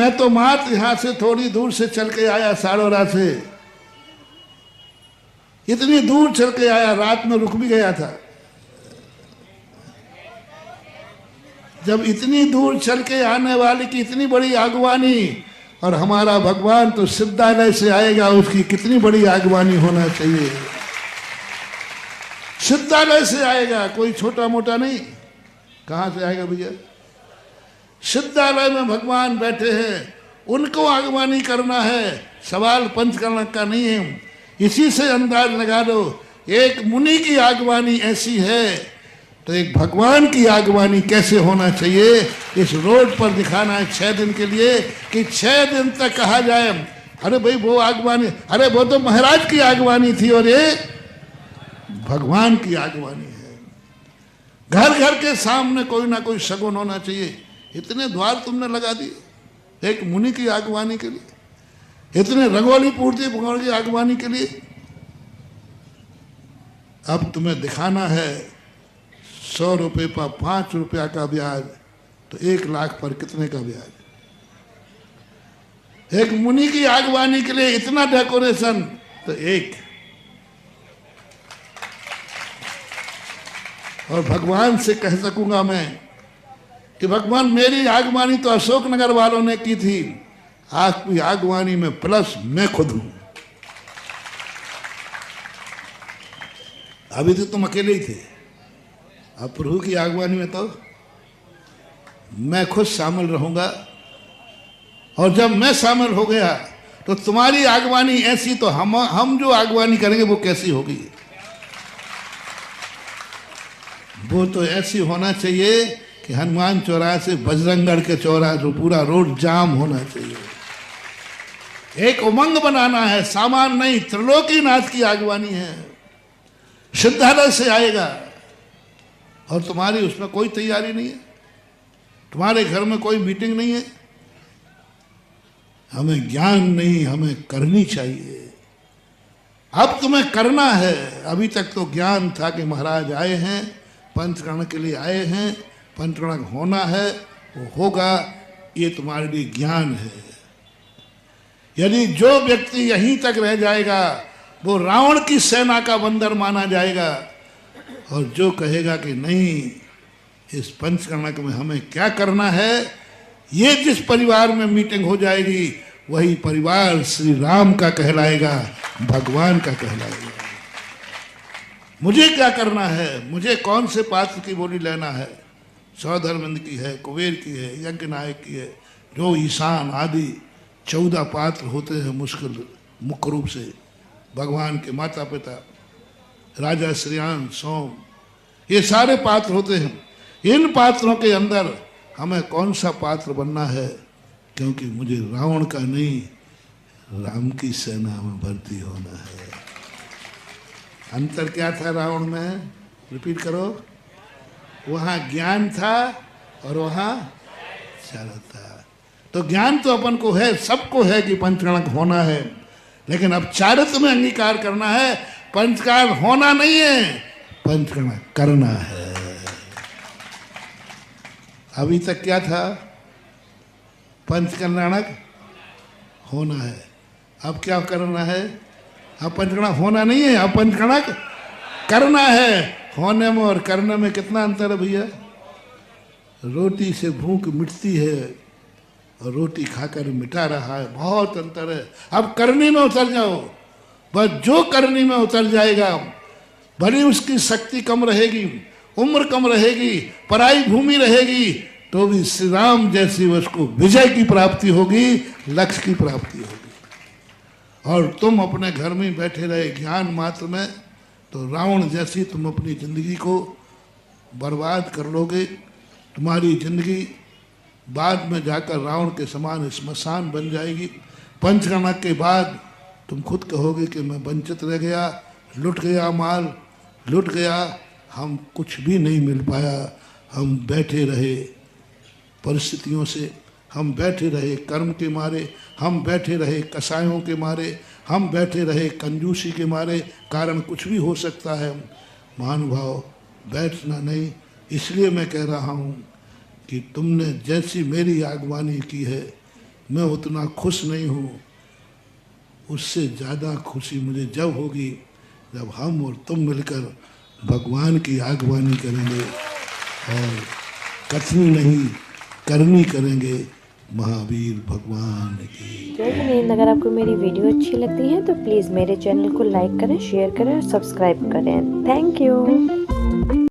मैं तो मात्र यहां से थोड़ी दूर से चल के आया, सारोरा से इतनी दूर चल के आया, रात में रुक भी गया था। जब इतनी दूर चल के आने वाले की इतनी बड़ी आगवानी, और हमारा भगवान तो सिद्धालय से आएगा, उसकी कितनी बड़ी आगवानी होना चाहिए। सिद्धालय से आएगा, कोई छोटा मोटा नहीं। कहां से आएगा भैया? सिद्धालय में भगवान बैठे हैं, उनको आगवानी करना है। सवाल पंचकर्ण का नहीं है। इसी से अंदाज लगा लो, एक मुनि की आगवानी ऐसी है तो एक भगवान की आगवानी कैसे होना चाहिए। इस रोड पर दिखाना है 6 दिन के लिए, कि 6 दिन तक कहा जाए अरे भाई वो आगवानी, अरे वो तो महाराज की आगवानी थी और ये भगवान की आगवानी है। घर घर के सामने कोई ना कोई शगुन होना चाहिए। इतने द्वार तुमने लगा दिए एक मुनि की आगवानी के लिए, इतने रंगोली पूर्ति भगवान की आगवानी के लिए। अब तुम्हें दिखाना है 100 रुपये पर 5 रुपया का ब्याज, तो 1 लाख पर कितने का ब्याज? एक मुनि की आगवानी के लिए इतना डेकोरेशन, तो एक। और भगवान से कह सकूंगा मैं कि भगवान मेरी आगवानी तो अशोकनगर वालों ने की थी, आपकी आगवानी में प्लस मैं खुद हूं। अभी तो तुम अकेले ही थे, अब प्रभु की आगवानी में तो मैं खुद शामिल रहूंगा। और जब मैं शामिल हो गया तो तुम्हारी आगवानी ऐसी, तो हम जो आगवानी करेंगे वो कैसी होगी? वो तो ऐसी होना चाहिए कि हनुमान चौराहे से बजरंगगढ़ के चौराहे जो पूरा रोड जाम होना चाहिए। एक उमंग बनाना है, सामान नहीं। त्रिलोकीनाथ की आगवानी है, सिद्धालय से आएगा और तुम्हारी उसमें कोई तैयारी नहीं है, तुम्हारे घर में कोई मीटिंग नहीं है। हमें ज्ञान नहीं, हमें करनी चाहिए। अब तुम्हें करना है। अभी तक तो ज्ञान था कि महाराज आए हैं, पंचकर्ण के लिए आए हैं, पंचकर्ण होना है, वो होगा, ये तुम्हारे लिए ज्ञान है। यदि जो व्यक्ति यहीं तक रह जाएगा वो रावण की सेना का बंदर माना जाएगा, और जो कहेगा कि नहीं, इस पंचकर्ण में हमें क्या करना है, ये जिस परिवार में मीटिंग हो जाएगी वही परिवार श्री राम का कहलाएगा, भगवान का कहलाएगा। मुझे क्या करना है, मुझे कौन से पात्र की बोली लेना है? सौधर्मंद की है, कुबेर की है, यज्ञ नायक की है, जो ईशान आदि 14 पात्र होते हैं मुख्य रूप से। भगवान के माता पिता, राजा श्रेयान, सोम, ये सारे पात्र होते हैं। इन पात्रों के अंदर हमें कौन सा पात्र बनना है? क्योंकि मुझे रावण का नहीं, राम की सेना में भर्ती होना है। अंतर क्या था रावण में? रिपीट करो। वहां ज्ञान था और वहां चारा था। तो ज्ञान तो अपन को है, सबको है कि पंचकर्ण होना है, लेकिन अब चारित्र में अंगीकार करना है। पंचकर्ण होना नहीं है, पंचकर्ण करना है। अभी तक क्या था? पंचकर्ण होना है। अब क्या करना है? अब पंचकर्ण होना नहीं है, अब पंचकर्ण करना है। होने में और करने में कितना अंतर है भैया? रोटी से भूख मिटती है और रोटी खाकर मिटा रहा है, बहुत अंतर है। अब करनी में उतर जाओ, बस जो करनी में उतर जाएगा, भले उसकी शक्ति कम रहेगी, उम्र कम रहेगी, पराई भूमि रहेगी, तो भी श्री राम जैसी उसको विजय की प्राप्ति होगी, लक्ष्य की प्राप्ति होगी। और तुम अपने घर में बैठे रहे ज्ञान मात्र में, तो रावण जैसी तुम अपनी जिंदगी को बर्बाद कर लोगे। तुम्हारी जिंदगी बाद में जाकर रावण के समान स्मशान बन जाएगी। पंचकर्ण के बाद तुम खुद कहोगे कि मैं वंचित रह गया, लुट गया माल, लुट गया, हम कुछ भी नहीं मिल पाया। हम बैठे रहे परिस्थितियों से, हम बैठे रहे कर्म के मारे, हम बैठे रहे कसायों के मारे, हम बैठे रहे कंजूसी के मारे। कारण कुछ भी हो सकता है, महानुभाव, बैठना नहीं। इसलिए मैं कह रहा हूँ कि तुमने जैसी मेरी आगवानी की है, मैं उतना खुश नहीं हूँ। उससे ज़्यादा खुशी मुझे जब होगी जब हम और तुम मिलकर भगवान की आगवानी करेंगे और कथनी नहीं करनी करेंगे महावीर भगवान की। जय हिंद। अगर आपको मेरी वीडियो अच्छी लगती है तो प्लीज़ मेरे चैनल को लाइक करें, शेयर करें और सब्सक्राइब करें। Thank you.